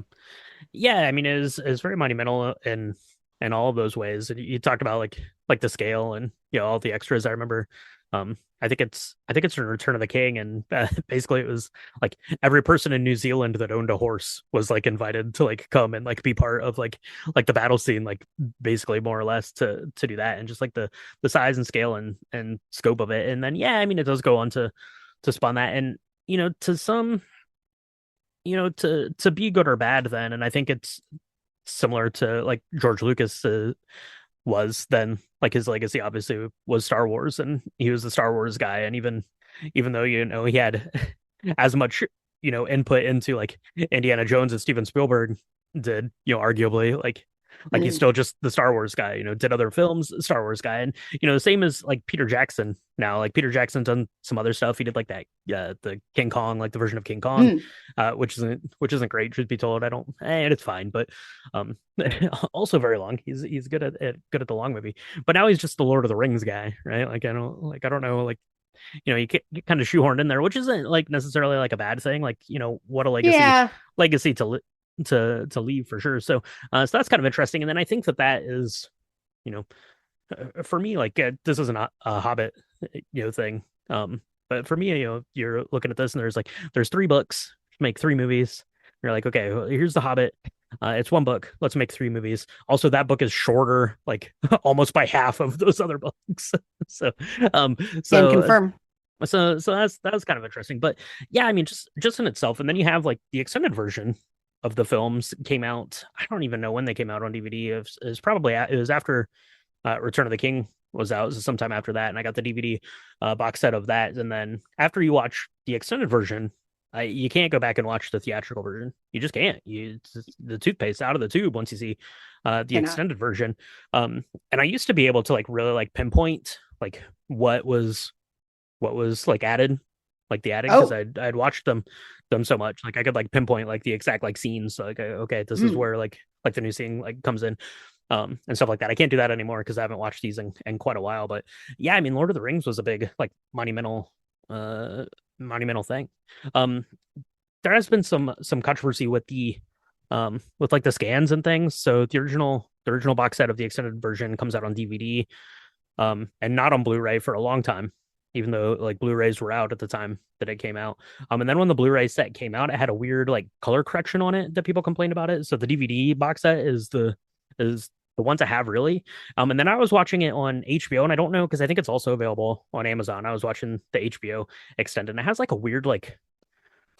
Yeah, I mean, is very monumental in all of those ways. And you talked about like the scale and all the extras. I remember, I think it's in Return of the King, and basically it was like every person in New Zealand that owned a horse was like invited to like come and like be part of like the battle scene, like basically more or less to do that, and just like the size and scale and scope of it. And then yeah, I mean, it does go on to spawn that, and to some to be good or bad then. And I think similar to like George Lucas was then. Like his legacy obviously was Star Wars, and he was the Star Wars guy. And even though he had as much input into like Indiana Jones as Steven Spielberg did, arguably like he's Mm. still just the Star Wars guy. Did other films, Star Wars guy, and the same as like Peter Jackson now. Like Peter Jackson's done some other stuff. He did like that, the King Kong, like the version of King Kong, Mm. which isn't great, truth be told. I don't, and it's fine, but um, also very long. He's good at the long movie, but now he's just the Lord of the Rings guy, right? I don't know, like you get kind of shoehorned in there, which isn't like necessarily like a bad thing. Like what a Yeah. legacy to leave for sure. So that's kind of interesting. And then I think that is you know for me, like this isn't a Hobbit thing. But for me, you're looking at this and there's three books, make three movies. You're like, okay, well, here's the Hobbit. It's one book. Let's make three movies. Also, that book is shorter, like almost by half of those other books. so, um, Can so confirm. so that's kind of interesting. But yeah, I mean, just in itself, and then you have like the extended version of the films came out. I don't even know when they came out on DVD. It was probably it was after Return of the King was out, so sometime after that, and I got the DVD box set of that. And then after you watch the extended version, you can't go back and watch the theatrical version. You just can't. The toothpaste out of the tube once you see the Cannot. extended version. And I used to be able to like really like pinpoint like what was like added, like the adding, because Oh. I'd watched them so much. Like I could like pinpoint like the exact like scenes. So, like okay, this is Mm. where like the new scene like comes in, and stuff like that. I can't do that anymore because I haven't watched these in quite a while. But yeah, I mean, Lord of the Rings was a big like uh monumental thing. Um, there has been some controversy with like the scans and things. So the original box set of the extended version comes out on DVD, and not on Blu-ray for a long time, even though like Blu-rays were out at the time that it came out. And then when the Blu-ray set came out, it had a weird like color correction on it that people complained about it. So the DVD box set is the one to have really. And then I was watching it on HBO, and I don't know because I think it's also available on Amazon. I was watching the HBO extended, and it has like a weird like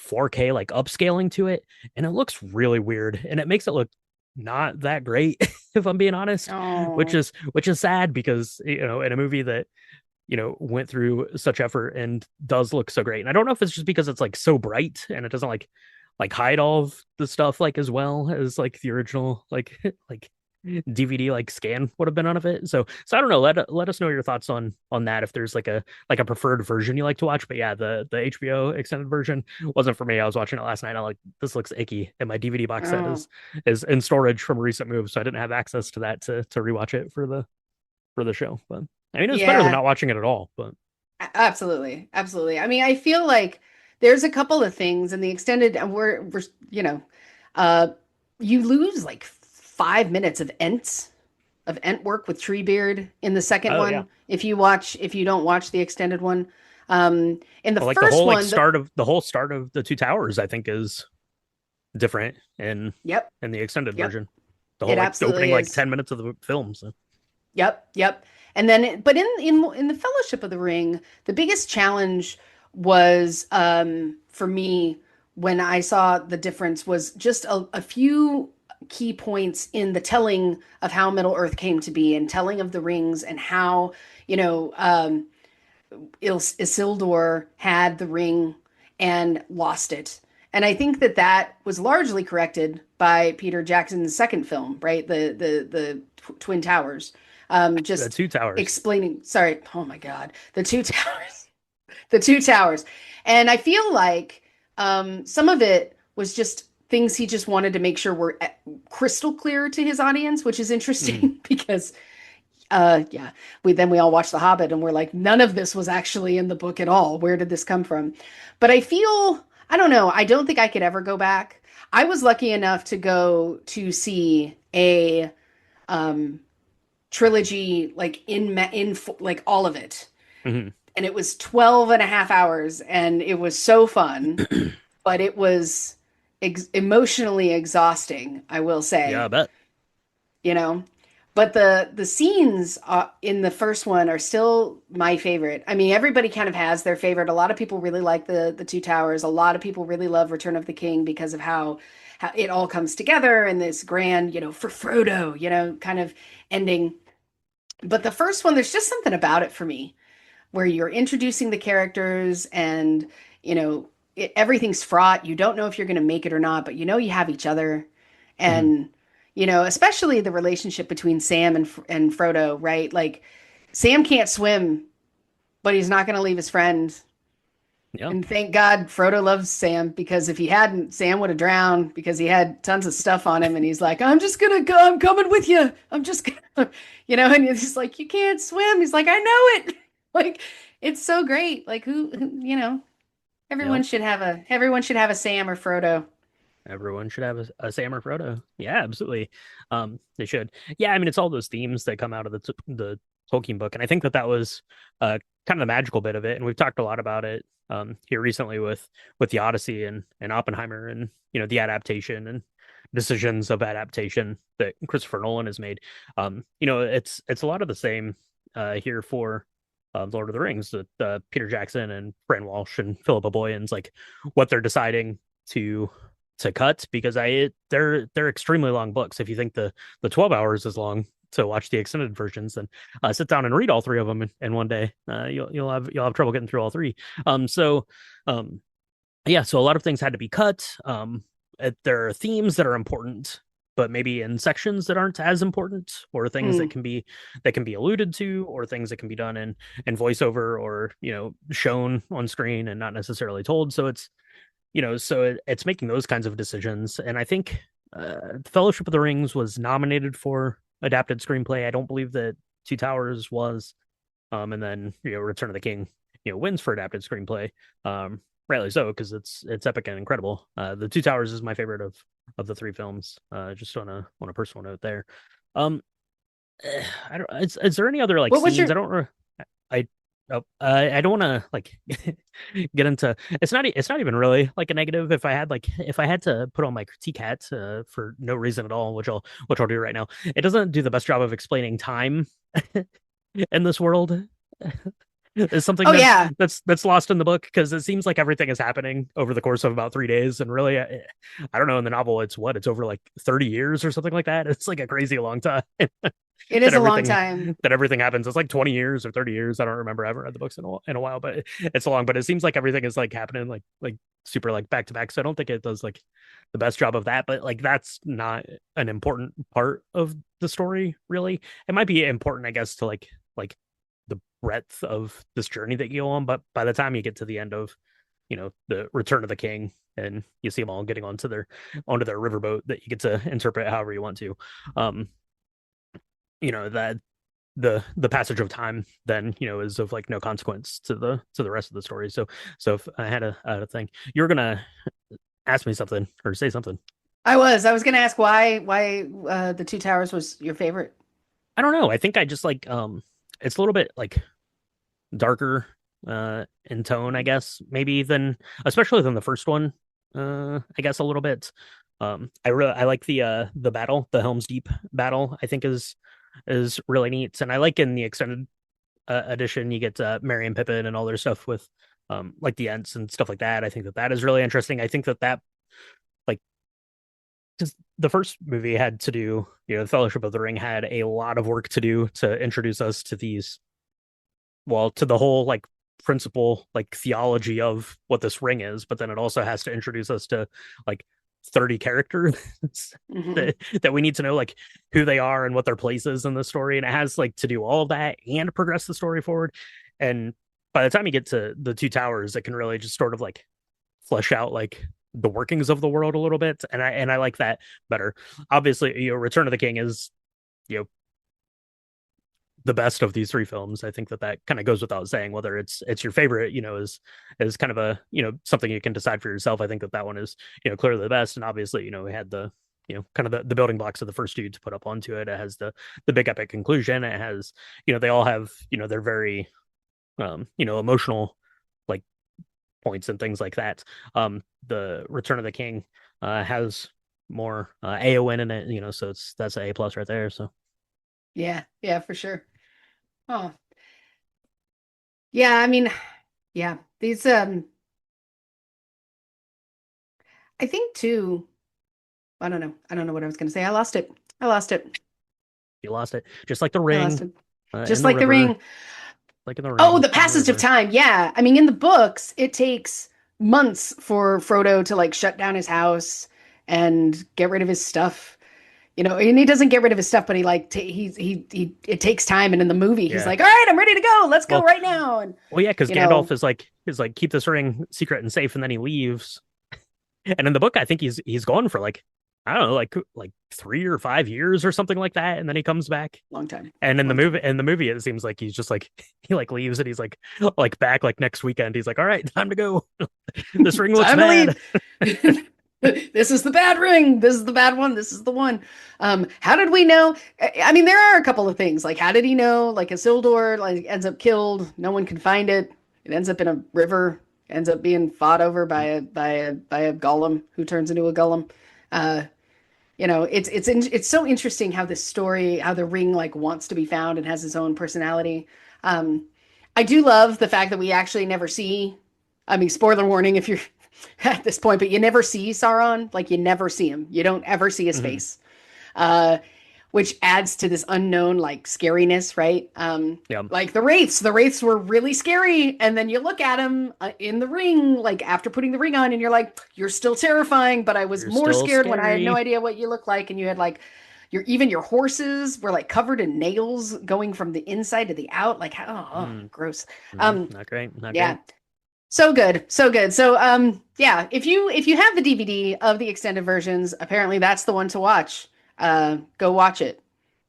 4K like upscaling to it, and it looks really weird, and it makes it look not that great if I'm being honest, which Oh. is which is sad because in a movie that went through such effort and does look so great. And I don't know if it's just because it's like so bright and it doesn't like hide all of the stuff like as well as like the original like like DVD like scan would have been on of it. So I don't know. Let us know your thoughts on that if there's like a preferred version you like to watch. But yeah, the HBO extended version wasn't for me. I was watching it last night. I'm like, this looks icky, and my DVD box set Oh. is in storage from a recent move, so I didn't have access to that to rewatch it for the show. But I mean, it was better than Yeah. not watching it at all. But Absolutely. Absolutely. I mean, I feel like there's a couple of things in the extended, and we're uh, you lose like 5 minutes of Ent work with Treebeard in the second oh yeah, one if you don't watch the extended one. In the well, like the first whole one, start of the Two Towers, I think is different yep, in the extended yep, version. The whole it like absolutely opening like is. 10 minutes of the film. So Yep, yep. And then, but in the Fellowship of the Ring, the biggest challenge was for me when I saw the difference was just a few key points in the telling of how Middle Earth came to be and telling of the rings and how you know Isildur had the ring and lost it. And I think that that was largely corrected by Peter Jackson's second film, right? The Twin Towers. the Just Two Towers. explaining, sorry, oh my God, the Two Towers, the Two Towers. And I feel like some of it was just things he just wanted to make sure were crystal clear to his audience, which is Mm. interesting because yeah, we all watched The Hobbit and we're like, none of this was actually in the book at all. Where did this come from? But I don't know. I don't think I could ever go back. I was lucky enough to go to see a um, trilogy like like all of it, Hmm. and it was 12 and a half hours, and it was so fun, but it was emotionally exhausting, I will Yeah, I say. bet. you know but the scenes in the first one are still my favorite. I mean, everybody kind of has their favorite. A lot of people really like the Two Towers. A lot of people really love Return of the King because of how it all comes together in this grand, for Frodo, kind of ending. But the first one, there's just something about it for me where you're introducing the characters and, everything's fraught. You don't know if you're going to make it or not, but you have each other. Mhm. And, especially the relationship between Sam and Frodo, right? Like Sam can't swim, but he's not going to leave his friend. Yeah. And thank God Frodo loves Sam because if he hadn't, Sam would have drowned because he had tons of stuff on him. And he's like, I'm just gonna go, I'm coming with you. I'm just gonna, and he's like, you can't swim. He's like, I know it. Like, it's so great. Like, Yeah. everyone should have a Sam or Frodo. Everyone should have a Sam or Frodo. Yeah, absolutely. They should. Yeah, I mean, it's all those themes that come out of the Tolkien book, and I think that that was kind of the magical bit of it. And we've talked a lot about it here recently with the Odyssey and Oppenheimer, and the adaptation and decisions of adaptation that Christopher Nolan has made. It's a lot of the same here for. Lord of the Rings, with Peter Jackson and Fran Walsh and Philippa Boyens, like what they're deciding to cut because they're extremely long books. If you think the 12 hours is long to watch the extended versions, then sit down and read all three of them in one day. You'll have trouble getting through all three. So um, yeah, so a lot of things had to be cut. There are themes that are important, but maybe in sections that aren't as important, or things Mm. that can be alluded to, or things that can be done in voiceover, or shown on screen and not necessarily told. So it's making those kinds of decisions. And I think Fellowship of the Rings was nominated for adapted screenplay. I don't believe that Two Towers was. And then Return of the King wins for adapted screenplay. Rightly so, because it's epic and incredible. The Two Towers is my favorite of the three films. Just on a personal note there. Um, I don't. Is there any other like What was scenes? your I don't. I I don't want to like get into. It's not even really like a negative. If I had to put on my critique hat for no reason at all, which I'll do right now, it doesn't do the best job of explaining time in this world. Is something Oh yeah. that's lost in the book because it seems like everything is happening over the course of about 3 days, and really, I don't know. In the novel, it's over like 30 years or something like that. It's like a crazy long time It that is a long time. everything happens. It's like 20 years or 30 years. I don't remember. I haven't read the books in a while, but it's long. But it seems like everything is like happening like super like back to back. So I don't think it does like the best job of that. But like that's not an important part of the story, really. It might be important, I guess, to like the breadth of this journey that you go on. But by the time you get to the end of the Return of the King, and you see them all getting onto their riverboat that you get to interpret however you want to, um that the passage of time then is of like no consequence to the rest of the story. So if I had a thing, you're gonna ask me something or say something. I was gonna ask why the Two Towers was your favorite. I don't know. I think I just like it's a little bit like darker in tone, I guess, maybe than especially than the first one. I guess a little bit. I like the battle, the Helm's Deep battle, I think is really neat. And I like in the extended edition you get Merry and Pippin and all their stuff with like the Ents and stuff like that. I think that that is really interesting. I think that like because the first movie had to do, the Fellowship of the Ring had a lot of work to do to introduce us to these, well, to the whole like principle, like theology of what this ring is, but then it also has to introduce us to like 30 characters Hmm. that we need to know like who they are and what their place is in the story. And it has like to do all of that and progress the story forward. And by the time you get to the Two Towers, it can really just sort of like flesh out like the workings of the world a little bit. And I like that better. Obviously, Return of the King is, you know, the best of these three films. I think that that kind of goes without saying. Whether it's your favorite, is kind of a something you can decide for yourself. I think that that one is clearly the best, and obviously we had the kind of the building blocks of the first two to put up onto it. It has the big epic conclusion. It has they all have they're very emotional like points and things like that. The Return of the King has more AON in it, so that's a plus right there. So Yeah, yeah, for sure. Oh, yeah. I mean, yeah. These I think too. I don't know. I don't know what I was going to say. I lost it. I lost it. You lost it. Just like the I lost ring it. in Just the like the river, ring. like in the Oh, ring the in the passage of river. time. Yeah. I mean, in the books, it takes months for Frodo to like shut down his house and get rid of his stuff. And he doesn't get rid of his stuff, but he like he it takes time. And in the movie, he's Yeah. like, "All right, I'm ready to go. Let's go Well, right now." And well, yeah, because you know, Gandalf is like keep this ring secret and safe, and then he leaves. And in the book, I think he's gone for like I don't know, like 3 or 5 years or something like that, and then he comes back. long time, And long time. in the movie, it seems like he's just like he like leaves and he's like back like next weekend. He's like, all right, time to go. This ring looks Time to bad. leave. This is the bad ring. This is the bad one. This is the one. How did we know? I mean, there are a couple of things. Like, how did he know? Like, Isildur like ends up killed. No one can find it. It ends up in a river. Ends up being fought over by a golem who turns into a golem. Uh, it's so interesting how this story, how the ring like wants to be found and has its own personality. Um, I do love the fact that we actually never see. I mean, spoiler warning if you're at this point, but you never see Sauron. Like you never see him. You don't ever see his Hmm. face, uh, which adds to this unknown like scariness, right? Yeah, Like the wraiths were really scary, and then you look at him in the ring, like after putting the ring on, and you're like, you're still terrifying, but I was you're more still scared when I had no scary. idea what you look like, and you had like your horses were like covered in nails going from the inside to the out, like Mm, gross. mm, Um, not great, not yeah, great. so good, so good. So yeah, if you have the DVD of the extended versions, apparently that's the one to watch. Go watch it.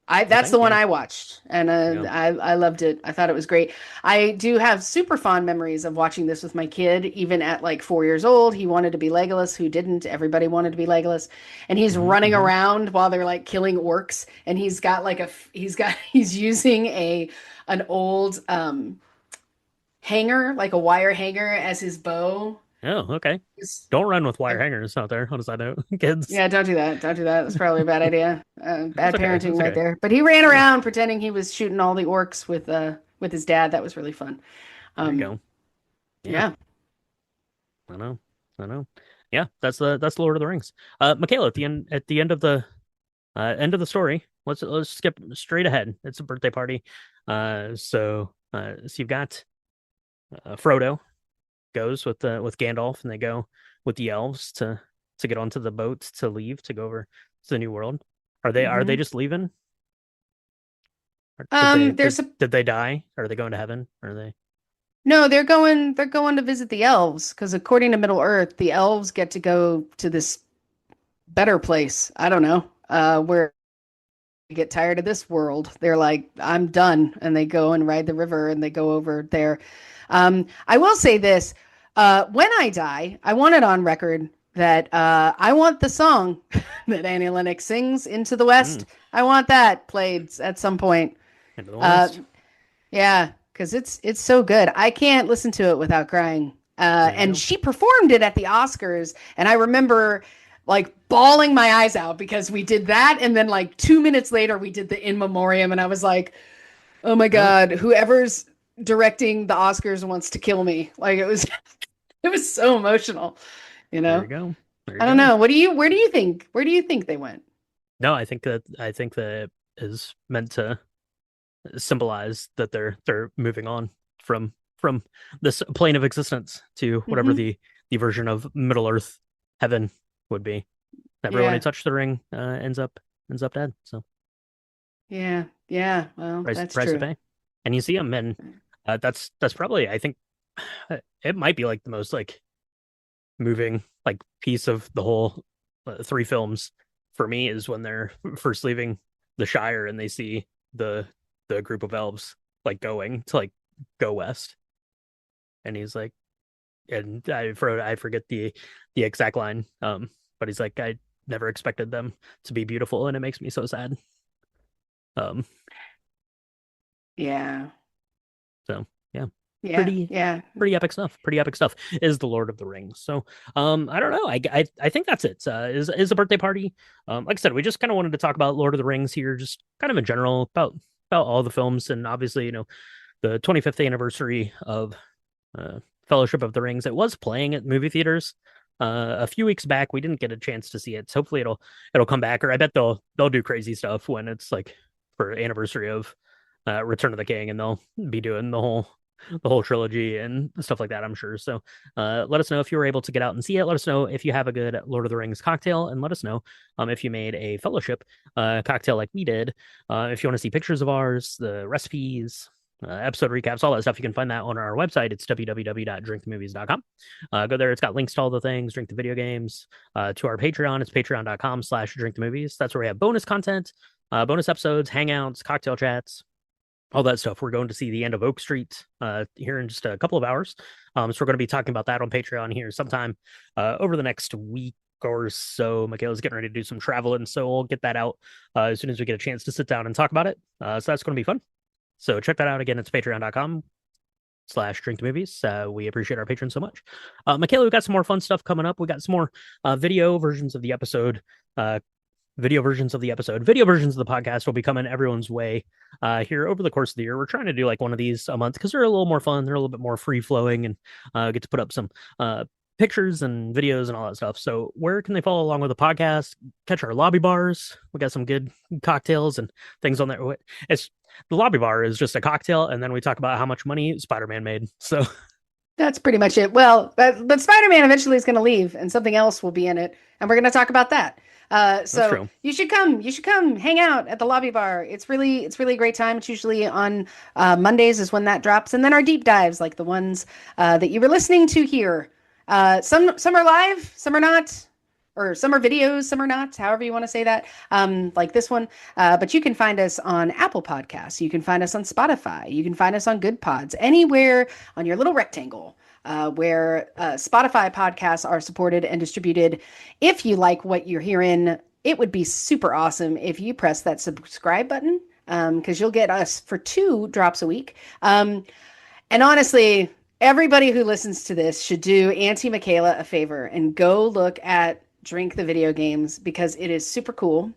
I That's the think, one yeah, I watched, and yeah. I loved it. I thought it was great. I do have super fond memories of watching this with my kid, even at like 4 years old. He wanted to be Legolas, who didn't. Everybody wanted to be Legolas, and he's Hmm, running hmm. around while they're like killing orcs, and he's using an old hanger, like a wire hanger, as his bow. Oh, okay. It's- Don't run with wire hangers out there. How does that know, kids? Yeah, don't do that. Don't do that. That's probably a bad idea. That's Bad okay. parenting That's right okay. there. But he ran Yeah, around pretending he was shooting all the orcs with his dad. That was really fun. there you Um, go. Yeah, yeah. I know. I know. Yeah, that's the Lord of the Rings. Michaela, at the end of the end of the story. Let's skip straight ahead. It's a birthday party. So you've got Frodo goes with Gandalf, and they go with the elves to get onto the boat to leave to go over to the New World. Are they hmm just leaving? Or did they There's did a did they die? Are they going to heaven? Are they? no. They're going to visit the elves because according to Middle Earth, the elves get to go to this better place. I don't know. Where they get tired of this world, they're like, I'm done, and they go and ride the river, and they go over there. I will say this: when I die, I want it on record that I want the song that Annie Lennox sings "Into the Mm, West." I want that played at some point. into the Uh, West. yeah, because it's so good. I can't listen to it without crying. There you And go. she performed it at the Oscars, and I remember like bawling my eyes out because we did that, and then like 2 minutes later we did the In Memoriam, and I was like, oh my Oh, God, whoever's directing the Oscars wants to kill me. Like it was it was so emotional, you there you know. go. There you I don't go. know. Where do you think they went? No, I think that is meant to symbolize that they're moving on from this plane of existence to whatever Hmm. the version of Middle Earth heaven would be. Everyone who Yeah. touched the ring ends up dead. So Yeah. Yeah. Well, that's price to true. pay. And you see them, and that's probably I think it might be like the most like moving like piece of the whole three films for me is when they're first leaving the Shire and they see the group of elves like going to like go west, and he's like, and I forget the exact line, but he's like, I never expected them to be beautiful, and it makes me so sad. Um, Yeah. so yeah, Yeah. pretty Yeah. pretty epic stuff. Pretty epic stuff is the Lord of the Rings. So I don't know. I think that's it. Is a birthday party. Like I said, we just kind of wanted to talk about Lord of the Rings here, just kind of in general about all the films, and obviously the 25th anniversary of Fellowship of the Rings. It was playing at movie theaters a few weeks back. We didn't get a chance to see it. So hopefully it'll come back, or I bet they'll do crazy stuff when it's like for anniversary of Return of the King, and they'll be doing the whole trilogy and stuff like that, I'm sure. So let us know if you were able to get out and see it. Let us know if you have a good Lord of the Rings cocktail, and let us know if you made a fellowship cocktail like we did. If you want to see pictures of ours, the recipes, episode recaps, all that stuff, you can find that on our website. It's www.drinkthemovies.com. Go there. It's got links to all the things, drink the video games, to our Patreon. It's patreon.com/drinkthemovies. That's where we have bonus content, bonus episodes, hangouts, cocktail chats, all that stuff. We're going to see the end of Oak Street here in just a couple of hours. So we're going to be talking about that on Patreon here sometime over the next week or so. Michaela's getting ready to do some traveling, so we'll get that out as soon as we get a chance to sit down and talk about it. So that's going to be fun. So check that out again. It's patreon.com/drink the movies. We appreciate our patrons so much. Michaela, we got some more fun stuff coming up. We got some more video versions of the episode. Video versions of the episode, video versions of the podcast will be coming everyone's way here over the course of the year. We're trying to do like one of these a month because they're a little more fun. They're a little bit more free flowing, and get to put up some pictures and videos and all that stuff. So where can they follow along with the podcast? Catch our lobby bars. We got some good cocktails and things on there. It's the lobby bar is just a cocktail, and then we talk about how much money Spider-Man made. So That's pretty much it. Well, but Spider-Man eventually is going to leave, and something else will be in it, and we're going to talk about that. that's So true. you should come. You should come hang out at the lobby bar. It's really a great time. It's usually on Mondays is when that drops, and then our deep dives, like the ones that you were listening to here. Some are live, some are not, or some are videos, some are not. However you want to say that. Like this one. But you can find us on Apple Podcasts. You can find us on Spotify. You can find us on Good Pods. Anywhere on your little rectangle. Where Spotify podcasts are supported and distributed. If you like what you're hearing, it would be super awesome if you press that subscribe button because you'll get us for 2 drops a week. And honestly, everybody who listens to this should do Auntie Michaela a favor and go look at Drink the Video Games because it is super cool.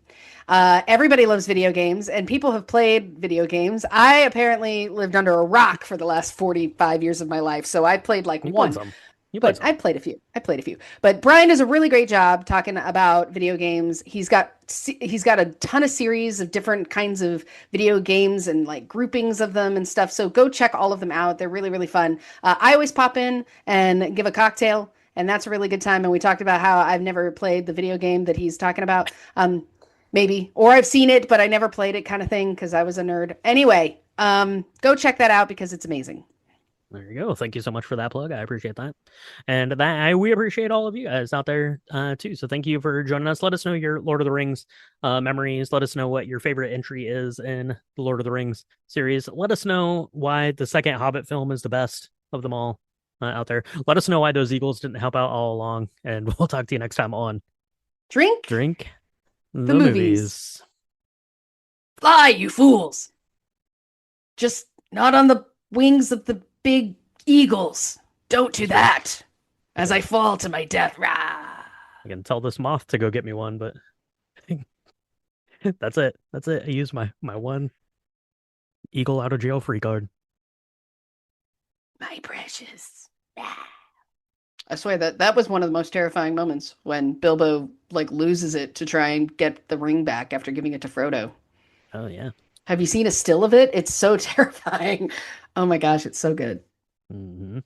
Everybody loves video games, and people have played video games. I apparently lived under a rock for the last 45 years of my life, so I played like You played one, some. You played but some. I played a few. I played a few. But Brian does a really great job talking about video games. He's got a ton of series of different kinds of video games and like groupings of them and stuff. So go check all of them out. They're really really fun. I always pop in and give a cocktail. And that's a really good time. And we talked about how I've never played the video game that he's talking about. Maybe, or I've seen it, but I never played it kind of thing because I was a nerd. Anyway, go check that out because it's amazing. There you go. Thank you so much for that plug. I appreciate that. And we appreciate all of you guys out there too. So thank you for joining us. Let us know your Lord of the Rings memories. Let us know what your favorite entry is in the Lord of the Rings series. Let us know why the second Hobbit film is the best of them all out there. Let us know why those Eagles didn't help out all along. And we'll talk to you next time on Drink Drink the the movies. Movies. Fly, you fools. Just not on the wings of the big eagles. Don't do That's right. that. As I fall to my death. Rah. I can tell this moth to go get me one, but that's it. That's it. I used my one Eagle out of jail free card. My precious. Rah. I swear that was one of the most terrifying moments when Bilbo like loses it to try and get the ring back after giving it to Frodo. Oh yeah. Have you seen a still of it? It's so terrifying. Oh my gosh, it's so good. Hmm.